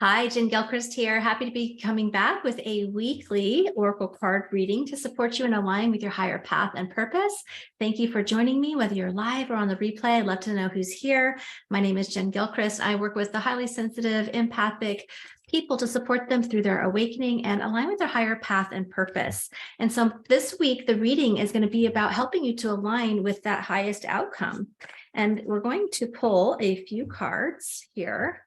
Hi, Jen Gilchrist here. Happy to be coming back with a weekly Oracle card reading to support you in aligning with your higher path and purpose. Thank you for joining me, whether you're live or on the replay. I'd love to know who's here. My name is Jen Gilchrist. I work with the highly sensitive, empathic people to support them through their awakening and align with their higher path and purpose. And so this week, the reading is going to be about helping you to align with that highest outcome. And we're going to pull a few cards here.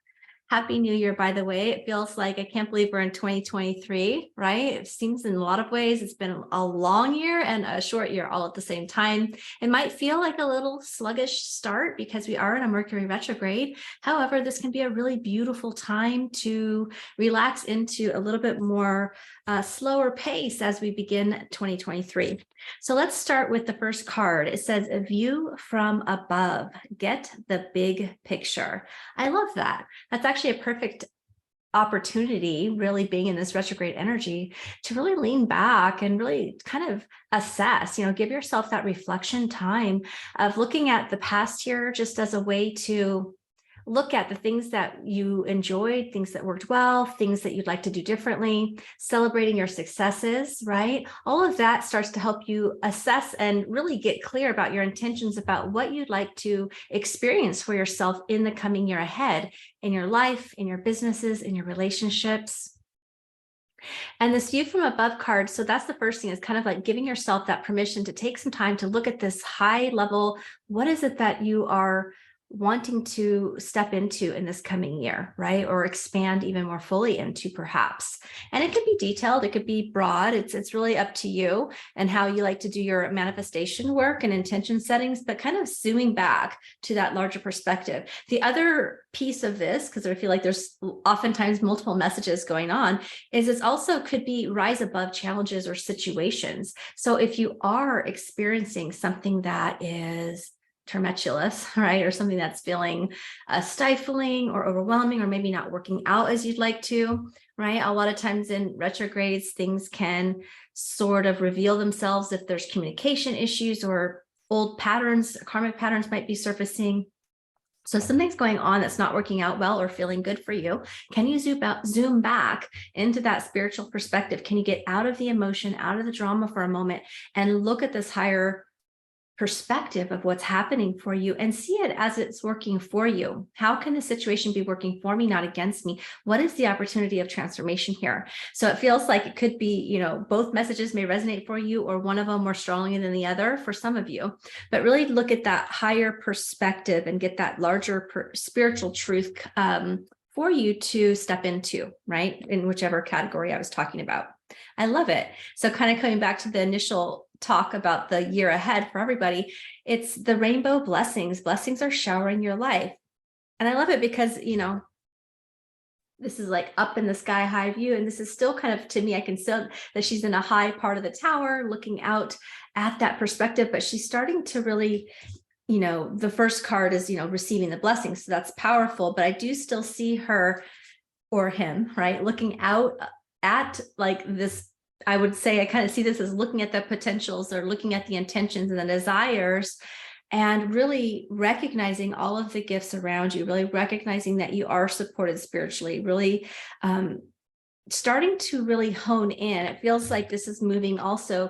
Happy New Year, by the way. It feels like I can't believe we're in 2023, right? It seems in a lot of ways it's been a long year and a short year all at the same time. It might feel like a little sluggish start because we are in a Mercury retrograde. However, this can be a really beautiful time to relax into a little bit more slower pace as we begin 2023. So let's start with the first card. It says, a view from above, get the big picture. I love that. That's actually a perfect opportunity, really being in this retrograde energy, to really lean back and really kind of assess, give yourself that reflection time of looking at the past year just as a way to look at the things that you enjoyed, things that worked well, things that you'd like to do differently, celebrating your successes, right? All of that starts to help you assess and really get clear about your intentions about what you'd like to experience for yourself in the coming year ahead, in your life, in your businesses, in your relationships. And this view from above card, so that's the first thing, is kind of like giving yourself that permission to take some time to look at this high level. What is it that you are wanting to step into in this coming year, right? Or expand even more fully into, perhaps. And it could be detailed, it could be broad. It's really up to you and how you like to do your manifestation work and intention settings, but kind of zooming back to that larger perspective. The other piece of this, because I feel like there's oftentimes multiple messages going on, is it also could be rise above challenges or situations. So if you are experiencing something that is tumultuous, right? Or something that's feeling stifling or overwhelming, or maybe not working out as you'd like to, right? A lot of times in retrogrades, things can sort of reveal themselves if there's communication issues or old patterns, karmic patterns might be surfacing. So something's going on that's not working out well or feeling good for you. Can you zoom back into that spiritual perspective? Can you get out of the emotion, out of the drama for a moment and look at this higher perspective of what's happening for you and see it as it's working for you? How can the situation be working for me, not against me? What is the opportunity of transformation here? So it feels like it could be, both messages may resonate for you, or one of them more strongly than the other for some of you, but really look at that higher perspective and get that larger spiritual truth for you to step into, right? In whichever category I was talking about. I love it. So kind of coming back to the initial talk about the year ahead for everybody, it's the rainbow blessings. Blessings are showering your life. And I love it because, this is like up in the sky high view. And this is still kind of, to me, I can still that she's in a high part of the tower looking out at that perspective, but she's starting to really, the first card is, receiving the blessings. So that's powerful, but I do still see her or him, right? Looking out at like this. I would say I kind of see this as looking at the potentials or looking at the intentions and the desires, and really recognizing all of the gifts around you, really recognizing that you are supported spiritually, really starting to really hone in. It feels like this is moving also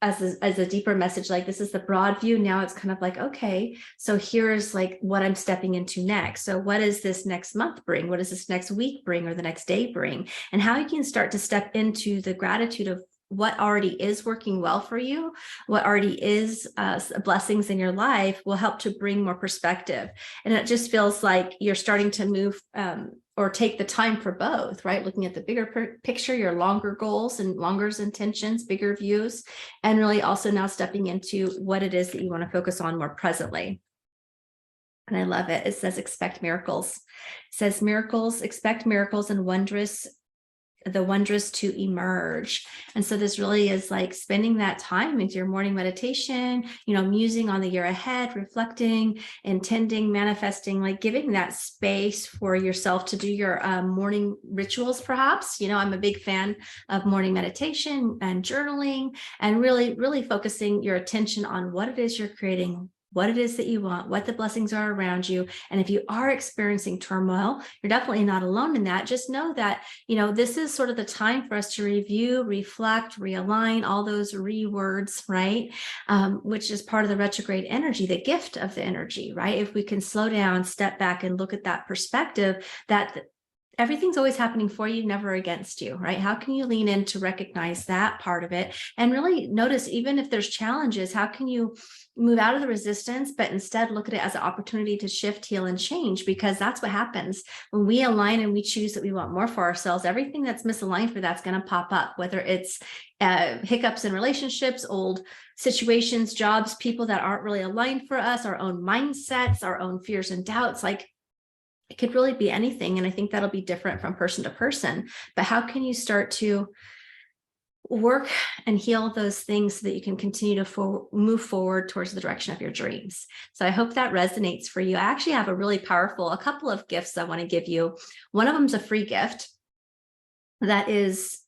as a deeper message, like this is the broad view. Now it's kind of like, okay, so here's like what I'm stepping into next. So what does this next month bring? What does this next week bring, or the next day bring? And how you can start to step into the gratitude of what already is working well for you, what already is blessings in your life, will help to bring more perspective. And it just feels like you're starting to move or take the time for both, right? Looking at the bigger picture, your longer goals and longer intentions, bigger views, and really also now stepping into what it is that you want to focus on more presently. And I love it. It says, expect miracles. It says, miracles, expect miracles and the wondrous to emerge. And so this really is like spending that time into your morning meditation, musing on the year ahead, reflecting, intending, manifesting, like giving that space for yourself to do your morning rituals, perhaps. I'm a big fan of morning meditation and journaling, and really, really focusing your attention on what it is you're creating, what it is that you want, what the blessings are around you. And if you are experiencing turmoil, you're definitely not alone in that. Just know that, this is sort of the time for us to review, reflect, realign, all those words, right? Which is part of the retrograde energy, the gift of the energy, right? If we can slow down, step back, and look at that perspective, that everything's always happening for you, never against you, right? How can you lean in to recognize that part of it and really notice, even if there's challenges, how can you move out of the resistance, but instead look at it as an opportunity to shift, heal, and change? Because that's what happens when we align and we choose that we want more for ourselves. Everything that's misaligned for that's going to pop up, whether it's hiccups in relationships, old situations, jobs, people that aren't really aligned for us, our own mindsets, our own fears and doubts. Like, it could really be anything. And I think that'll be different from person to person. But how can you start to work and heal those things so that you can continue to move forward towards the direction of your dreams? So I hope that resonates for you. I actually have a couple of gifts I want to give you. One of them is a free gift that is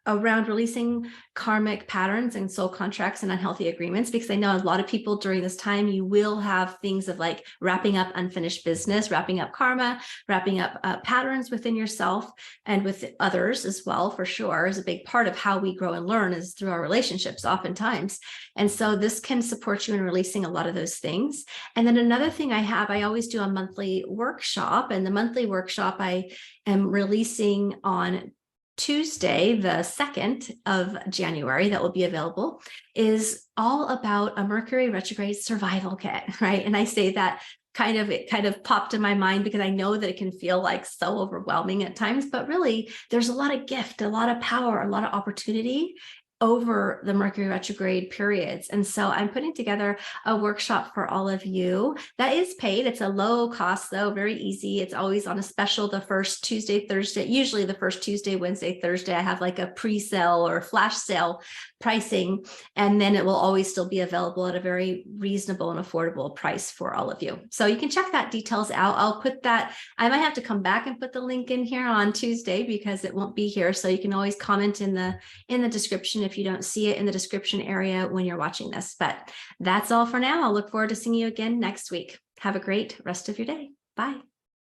around releasing karmic patterns and soul contracts and unhealthy agreements, because I know a lot of people during this time, you will have things of like wrapping up unfinished business, wrapping up karma, wrapping up patterns within yourself and with others as well, for sure, is a big part of how we grow and learn, is through our relationships oftentimes. And so this can support you in releasing a lot of those things. And then another thing I always do a monthly workshop, and the monthly workshop I am releasing on Tuesday, the 2nd of January, that will be available, is all about a Mercury Retrograde Survival Kit, right? And I say that it kind of popped in my mind because I know that it can feel like so overwhelming at times, but really there's a lot of gift, a lot of power, a lot of opportunity over the Mercury retrograde periods. And so I'm putting together a workshop for all of you that is paid. It's a low cost though, very easy. It's always on a special the first Tuesday, Thursday, usually the first Tuesday, Wednesday, Thursday. I have like a pre-sale or flash sale pricing, and then it will always still be available at a very reasonable and affordable price for all of you. So you can check that details out. I'll put that, I might have to come back and put the link in here on Tuesday because it won't be here. So you can always comment in the description if you don't see it in the description area when you're watching this. But that's all for now. I'll look forward to seeing you again next week. Have a great rest of your day. Bye.